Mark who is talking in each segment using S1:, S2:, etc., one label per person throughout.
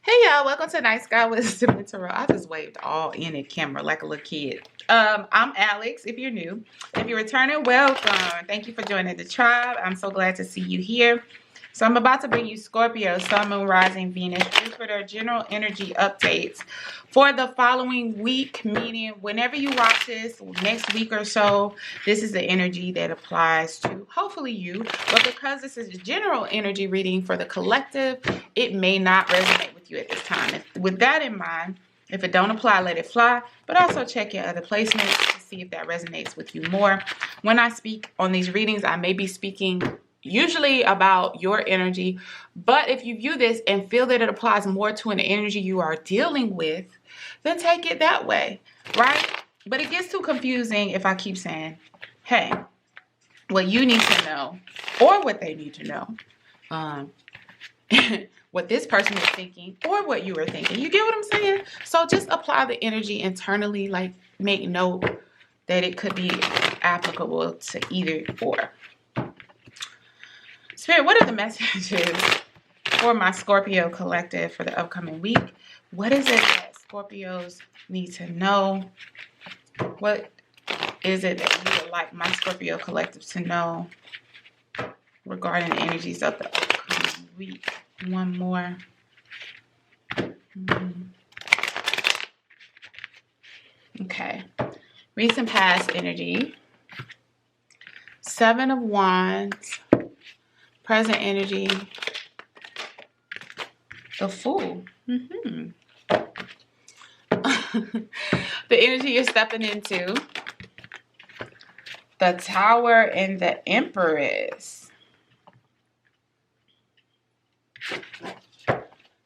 S1: Hey y'all, welcome to Night Sky with Tarot. I just waved all in the camera like a little kid. I'm Alex, if you're new. If you're returning, welcome. Thank you for joining the tribe. I'm so glad to see you here. So I'm about to bring you Scorpio, Sun, Moon, Rising, Venus, Jupiter, general energy updates for the following week, meaning whenever you watch this, next week or so, this is the energy that applies to hopefully you. But because this is a general energy reading for the collective, it may not resonate with you at this time. With that in mind, if it don't apply, let it fly, but also check your other placements to see if that resonates with you more. When I speak on these readings, I may be speaking usually about your energy, but if you view this and feel that it applies more to an energy you are dealing with, then take it that way, right? But it gets too confusing if I keep saying, hey, what you need to know or what they need to know, what this person is thinking or what you were thinking. You get what I'm saying? So just apply the energy internally, like make note that it could be applicable to either or. Spirit, what are the messages for my Scorpio collective for the upcoming week? What is it that Scorpios need to know? What is it that you would like my Scorpio collective to know regarding the energies of the upcoming week? One more. Okay. Recent past energy. 7 of Wands. Present energy. The Fool. The energy you're stepping into. The Tower and the Empress.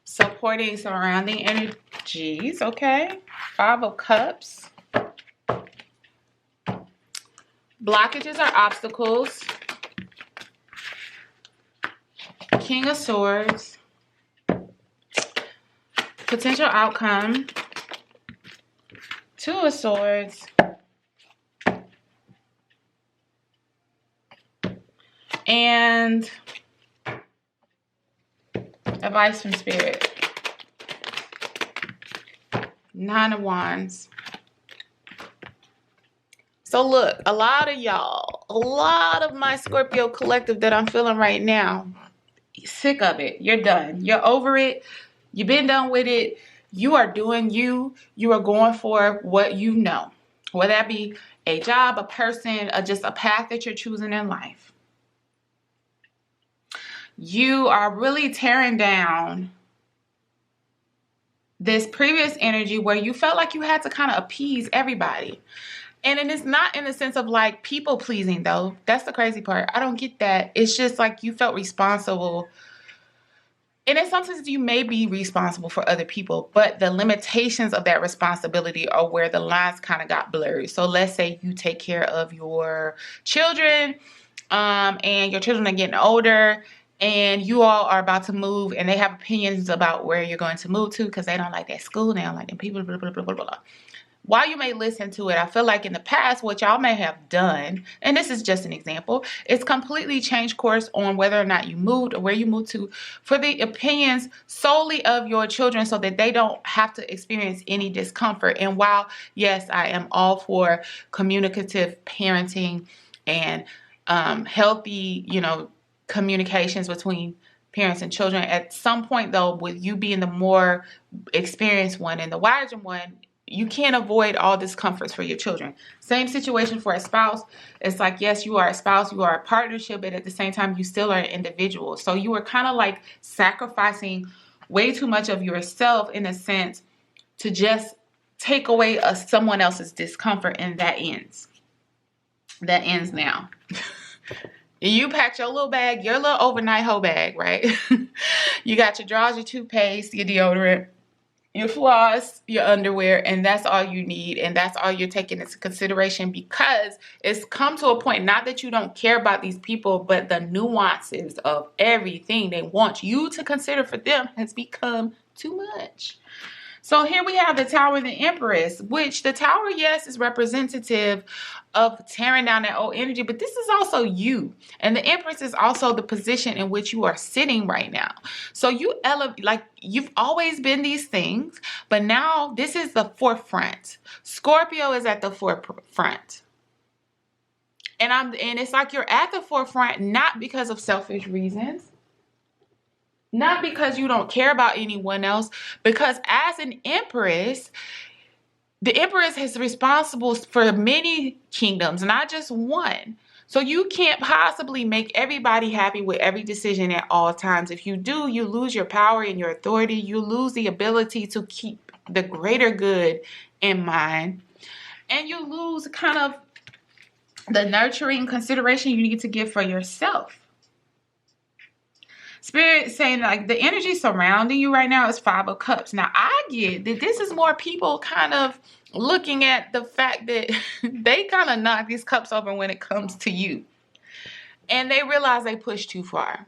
S1: Supporting surrounding energies. Okay. 5 of Cups. Blockages or obstacles. King of Swords. Potential outcome. 2 of Swords. And advice from Spirit. 9 of Wands. So look, a lot of y'all, a lot of my Scorpio collective that I'm feeling right now, sick of it. You're done. You're over it. You've been done with it. You are doing you. You are going for what you know. Whether that be a job, a person, or just a path that you're choosing in life. You are really tearing down this previous energy where you felt like you had to kind of appease everybody. And it's not in the sense of like people pleasing though. That's the crazy part. I don't get that. It's just like you felt responsible. And in some sense, you may be responsible for other people, but the limitations of that responsibility are where the lines kind of got blurred. So let's say you take care of your children, and your children are getting older, and you all are about to move, and they have opinions about where you're going to move to because they don't like that school, they don't like them people, blah, blah, blah, blah, blah. While you may listen to it, I feel like in the past, what y'all may have done, and this is just an example, is completely changed course on whether or not you moved or where you moved to for the opinions solely of your children so that they don't have to experience any discomfort. And while, yes, I am all for communicative parenting and healthy, communications between parents and children, at some point, though, with you being the more experienced one and the wiser one, you can't avoid all discomforts for your children. Same situation for a spouse. It's like, yes, you are a spouse, you are a partnership, but at the same time, you still are an individual. So you are kind of like sacrificing way too much of yourself in a sense to just take away someone else's discomfort, and that ends. That ends now. You packed your little bag, your little overnight hoe bag, right? You got your drawers, your toothpaste, your deodorant, your floss, your underwear, and that's all you need, and that's all you're taking into consideration because it's come to a point, not that you don't care about these people, but the nuances of everything they want you to consider for them has become too much. So here we have the Tower and the Empress, which the Tower, yes, is representative of tearing down that old energy, but this is also you. And the Empress is also the position in which you are sitting right now. So you elevate, like you've always been these things, but now this is the forefront. Scorpio is at the forefront. And it's like you're at the forefront, not because of selfish reasons, not because you don't care about anyone else, because as an empress, the empress is responsible for many kingdoms, not just one. So you can't possibly make everybody happy with every decision at all times. If you do, you lose your power and your authority. You lose the ability to keep the greater good in mind. And you lose kind of the nurturing consideration you need to give for yourself. Spirit saying like the energy surrounding you right now is 5 of Cups. Now I get that this is more people kind of looking at the fact that they kind of knock these cups over when it comes to you. And they realize they pushed too far.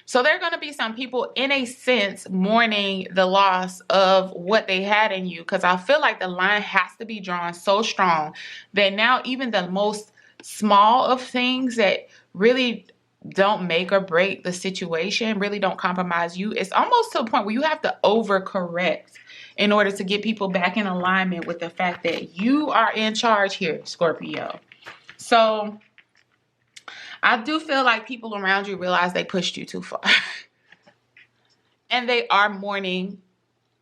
S1: So there are going to be some people in a sense mourning the loss of what they had in you. Because I feel like the line has to be drawn so strong that now even the most small of things that really don't make or break the situation, really don't compromise you. It's almost to a point where you have to overcorrect in order to get people back in alignment with the fact that you are in charge here, Scorpio. So I do feel like people around you realize they pushed you too far. And they are mourning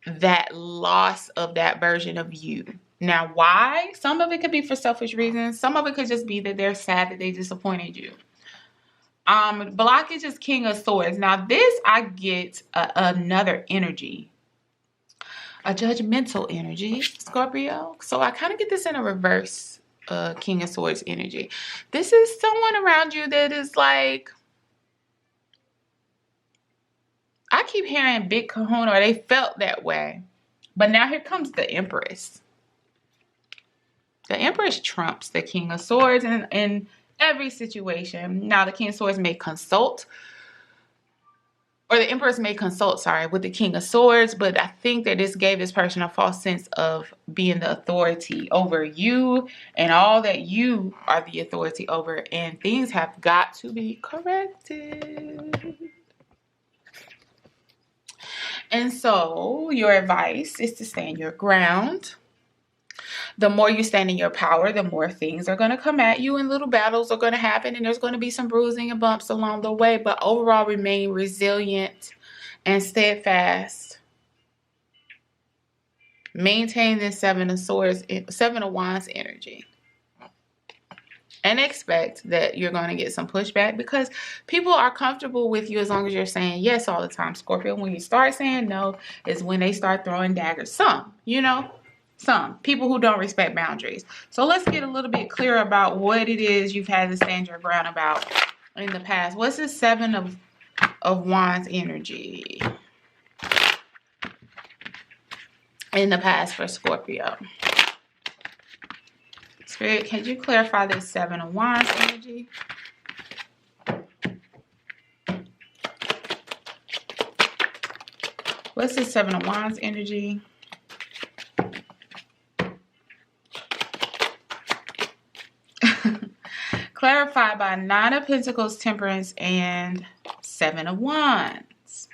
S1: that loss of that version of you. Now, why? Some of it could be for selfish reasons. Some of it could just be that they're sad that they disappointed you. Blockage is King of Swords. Now, this I get another energy. A judgmental energy, Scorpio. So I kind of get this in a reverse King of Swords energy. This is someone around you that is like, I keep hearing big kahuna, or they felt that way. But now here comes the Empress. The Empress trumps the King of Swords in every situation. Now the King of Swords may consult, or the Empress may consult, with the King of Swords, but I think that this gave this person a false sense of being the authority over you and all that you are the authority over, and things have got to be corrected. And so your advice is to stand your ground. The more you stand in your power, the more things are going to come at you and little battles are going to happen, and there's going to be some bruising and bumps along the way, but overall remain resilient and steadfast. Maintain this 7 of Wands energy. And expect that you're going to get some pushback because people are comfortable with you as long as you're saying yes all the time. Scorpio, when you start saying no is when they start throwing daggers. Some people who don't respect boundaries. So let's get a little bit clearer about what it is you've had to stand your ground about in the past. What's this 7 of Wands energy in the past for Scorpio? Spirit, can you clarify this 7 of Wands energy? What's this 7 of Wands energy? Clarified by 9 of Pentacles, Temperance, and 7 of Wands.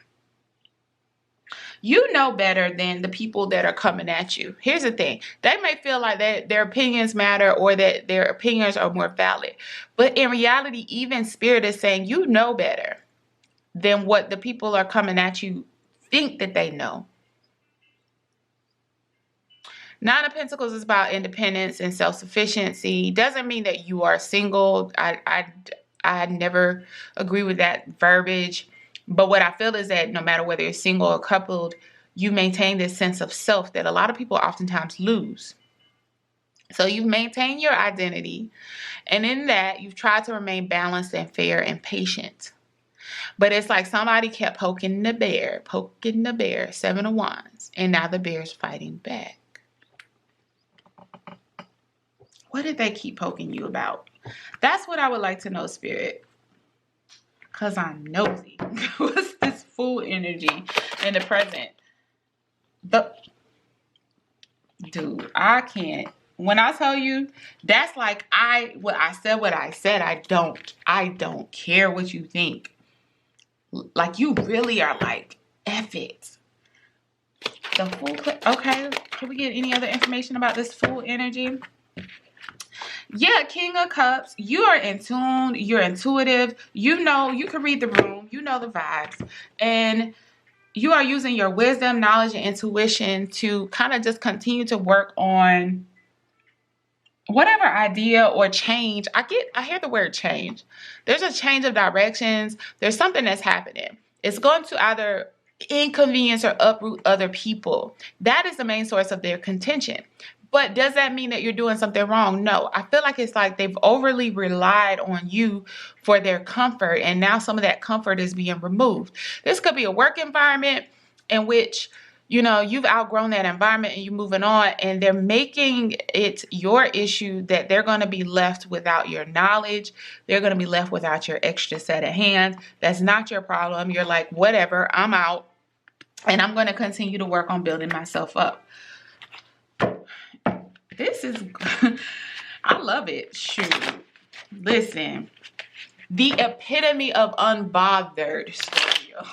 S1: You know better than the people that are coming at you. Here's the thing. They may feel like that their opinions matter or that their opinions are more valid. But in reality, even Spirit is saying you know better than what the people are coming at you think that they know. 9 of Pentacles is about independence and self-sufficiency. Doesn't mean that you are single. I never agree with that verbiage. But what I feel is that no matter whether you're single or coupled, you maintain this sense of self that a lot of people oftentimes lose. So you've maintained your identity. And in that, you've tried to remain balanced and fair and patient. But it's like somebody kept poking the bear, 7 of Wands. And now the bear's fighting back. What did they keep poking you about? That's what I would like to know, Spirit. Because I'm nosy. What's this Fool energy in the present Dude, I can't. When I tell you, that's like what I said. I don't care what you think. Like, you really are like, F it. The Fool. Okay, can we get any other information about this Fool energy? Yeah, King of Cups. You are in tune. You're intuitive. You know, you can read the room. You know the vibes. And you are using your wisdom, knowledge, and intuition to kind of just continue to work on whatever idea or change. I hear the word change. There's a change of directions. There's something that's happening. It's going to either inconvenience or uproot other people. That is the main source of their contention. But does that mean that you're doing something wrong? No. I feel like it's like they've overly relied on you for their comfort, and now some of that comfort is being removed. This could be a work environment in which, you know, you've outgrown that environment and you're moving on, and they're making it your issue that they're going to be left without your knowledge. They're going to be left without your extra set of hands. That's not your problem. You're like, whatever, I'm out, and I'm going to continue to work on building myself up. This is, I love it. Shoot. Listen, the epitome of unbothered, Scorpio.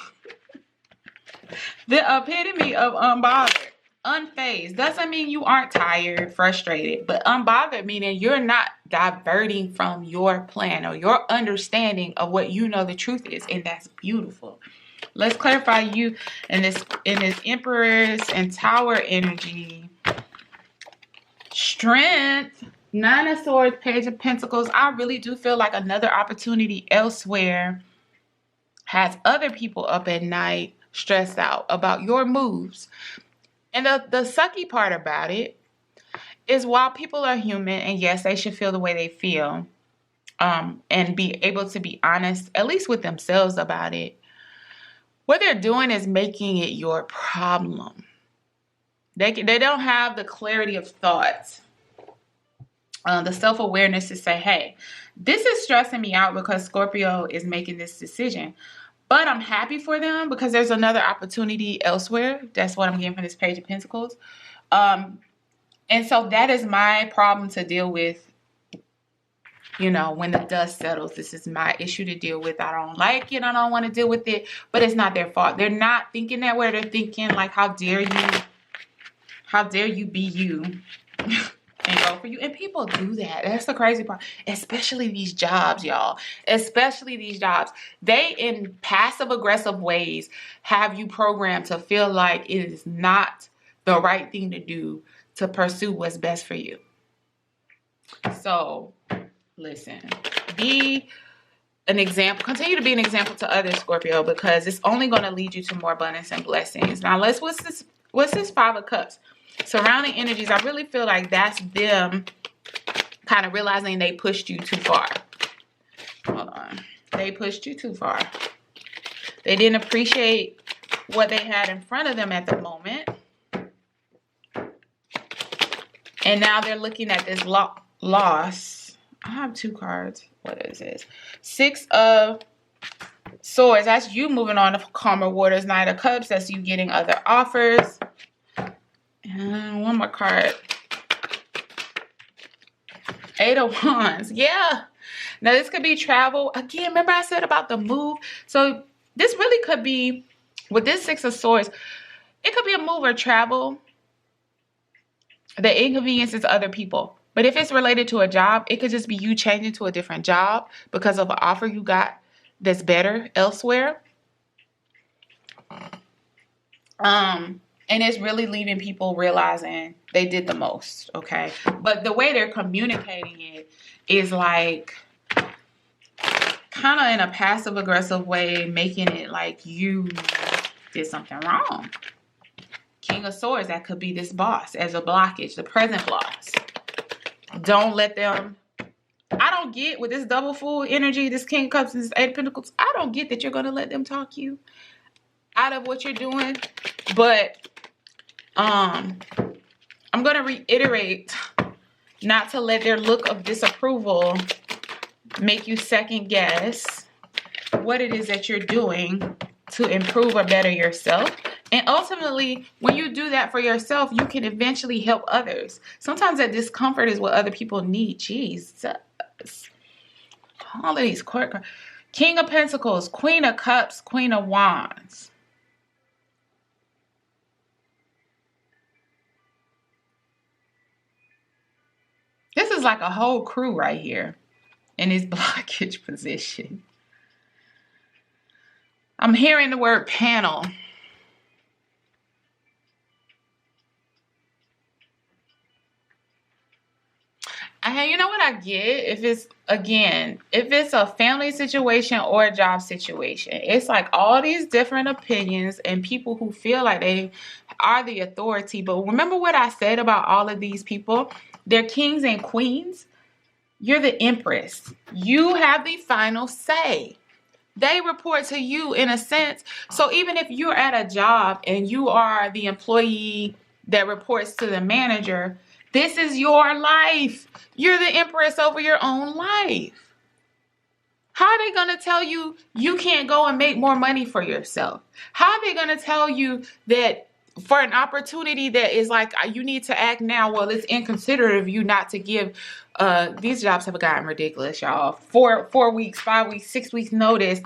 S1: The epitome of unbothered. Unfazed. Doesn't mean you aren't tired, frustrated, but unbothered meaning you're not diverting from your plan or your understanding of what you know the truth is, and that's beautiful. Let's clarify you in this Empress and Tower energy. Strength, Nine of Swords, Page of Pentacles. I really do feel like another opportunity elsewhere has other people up at night, stressed out about your moves. And the sucky part about it is, while people are human, and yes, they should feel the way they feel, and be able to be honest, at least with themselves about it, what they're doing is making it your problem. They don't have the clarity of thought, the self-awareness to say, hey, this is stressing me out because Scorpio is making this decision. But I'm happy for them because there's another opportunity elsewhere. That's what I'm getting from this Page of Pentacles. And so that is my problem to deal with. You know, when the dust settles, this is my issue to deal with. I don't like it. I don't want to deal with it. But it's not their fault. They're not thinking that way. They're thinking like, how dare you? How dare you be you and go for you? And people do that. That's the crazy part. Especially these jobs, y'all. Especially these jobs. They, in passive aggressive ways, have you programmed to feel like it is not the right thing to do to pursue what's best for you. So, listen. Be an example. Continue to be an example to others, Scorpio, because it's only going to lead you to more abundance and blessings. Now, what's this Five of Cups? Surrounding energies, I really feel like that's them kind of realizing they pushed you too far. Hold on. They pushed you too far. They didn't appreciate what they had in front of them at the moment. And now they're looking at this loss. I have two cards. What is this? Six of Swords. That's you moving on to calmer waters. Knight of Cups. That's you getting other offers. And one more card. Eight of Wands. Yeah. Now this could be travel. Again, remember I said about the move? So this really could be, with this Six of Swords, it could be a move or travel that inconveniences other people. But if it's related to a job, it could just be you changing to a different job because of an offer you got that's better elsewhere. And it's really leaving people realizing they did the most, okay? But the way they're communicating it is like kind of in a passive-aggressive way, making it like you did something wrong. King of Swords, that could be this boss as a blockage, the present boss. Don't let them... I don't get, with this double Fool energy, this King of Cups and this Eight of Pentacles, I don't get that you're going to let them talk you out of what you're doing. But I'm going to reiterate not to let their look of disapproval make you second guess what it is that you're doing to improve or better yourself. And ultimately, when you do that for yourself, you can eventually help others. Sometimes that discomfort is what other people need. Jeez. All of these court cards. King of Pentacles, Queen of Cups, Queen of Wands. This is like a whole crew right here in this blockage position. I'm hearing the word panel. And you know what I get? If it's a family situation or a job situation, it's like all these different opinions and people who feel like they are the authority. But remember what I said about all of these people? They're kings and queens. You're the empress. You have the final say. They report to you in a sense. So even if you're at a job and you are the employee that reports to the manager, this is your life. You're the empress over your own life. How are they going to tell you you can't go and make more money for yourself? How are they going to tell you that for an opportunity that is like, you need to act now? Well, it's inconsiderate of you not to give. These jobs have gotten ridiculous, y'all. 4 weeks, 5 weeks, 6 weeks notice.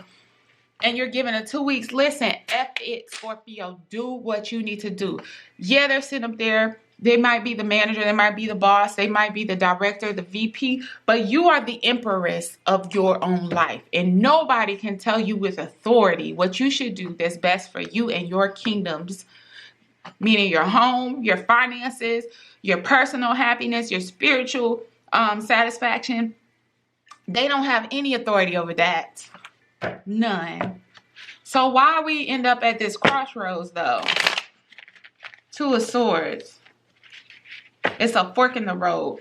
S1: And you're given a 2 weeks. Listen, F it, Scorpio. Do what you need to do. Yeah, they're sitting up there. They might be the manager. They might be the boss. They might be the director, the VP. But you are the empress of your own life. And nobody can tell you with authority what you should do that's best for you and your kingdoms. Meaning your home, your finances, your personal happiness, your spiritual satisfaction. They don't have any authority over that. None. So why we end up at this crossroads though? Two of Swords. It's a fork in the road.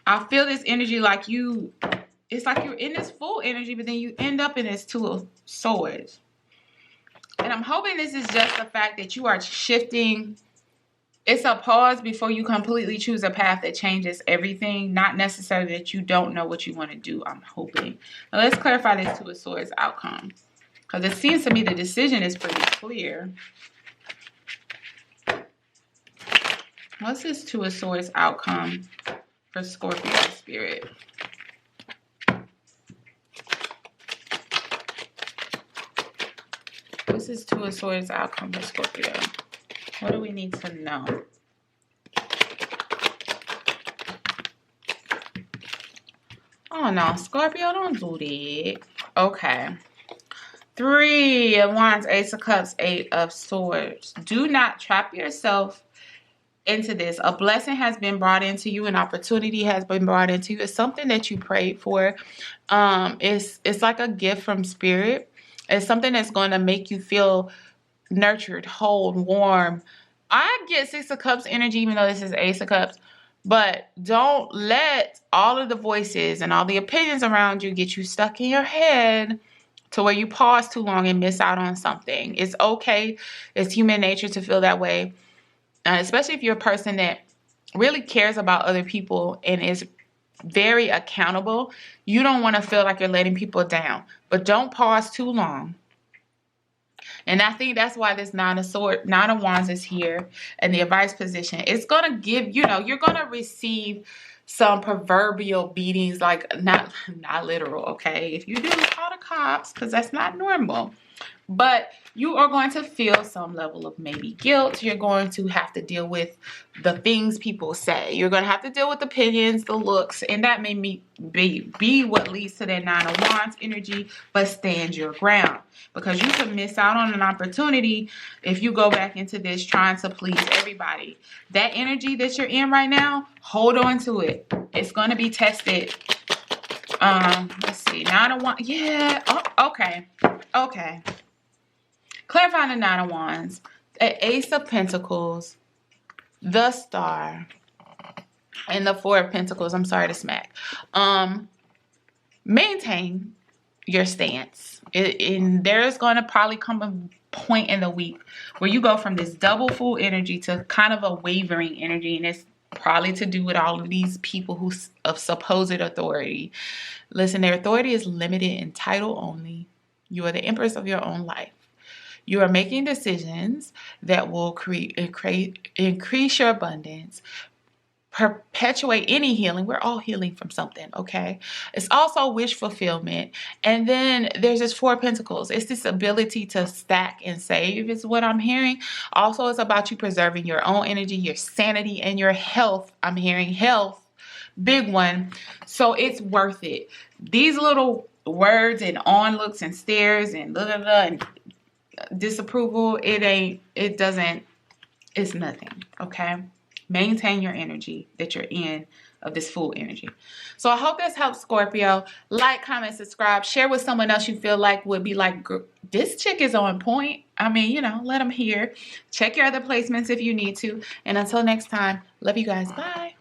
S1: I feel this energy like it's like you're in this full energy, but then you end up in this Two of Swords. And I'm hoping this is just the fact that you are shifting. It's a pause before you completely choose a path that changes everything. Not necessarily that you don't know what you want to do. I'm hoping. Now let's clarify this Two of Swords outcome. Because it seems to me the decision is pretty clear. What's this Two of Swords outcome for Scorpio spirit? What's this Two of Swords outcome for Scorpio? What do we need to know? Oh no, Scorpio, don't do that. Okay. 3 of Wands, Ace of Cups, 8 of Swords. Do not trap yourself into this. A blessing has been brought into you. An opportunity has been brought into you. It's something that you prayed for. It's like a gift from spirit. It's something that's going to make you feel nurtured, whole, warm. I get 6 of Cups energy, even though this is Ace of Cups. But don't let all of the voices and all the opinions around you get you stuck in your head to where you pause too long and miss out on something. It's okay. It's human nature to feel that way. Especially if you're a person that really cares about other people and is very accountable. You don't want to feel like you're letting people down. But don't pause too long. And I think that's why this Nine of Wands is here in the advice position. It's going to give, you're going to receive some proverbial beatings, like not literal, okay? If you do, call the cops, because that's not normal. But you are going to feel some level of maybe guilt. You're going to have to deal with the things people say. You're going to have to deal with opinions, the looks, and that may be what leads to that Nine of Wands energy, but stand your ground. Because you could miss out on an opportunity if you go back into this trying to please everybody. That energy that you're in right now, hold on to it. It's going to be tested. Let's see. Nine of Wands. Yeah. Oh, okay. Okay. Clarifying the Nine of Wands, the Ace of Pentacles, the Star, and the Four of Pentacles. I'm sorry to smack. Maintain your stance. And there's going to probably come a point in the week where you go from this double full energy to kind of a wavering energy. And it's probably to do with all of these people who of supposed authority. Listen, their authority is limited in title only. You are the empress of your own life. You are making decisions that will increase your abundance, perpetuate any healing. We're all healing from something, okay? It's also wish fulfillment. And then there's this Four of Pentacles. It's this ability to stack and save is what I'm hearing. Also, it's about you preserving your own energy, your sanity, and your health. I'm hearing health, big one. So it's worth it. These little words and onlooks and stares and blah, blah, blah, and disapproval, it's nothing, okay? Maintain your energy that you're in, of this full energy. So I hope this helps, Scorpio. Like, comment, subscribe, share with someone else you feel like would be like, this chick is on point. I mean, you know, let them hear. Check your other placements if you need to. And until next time, love you guys. Bye.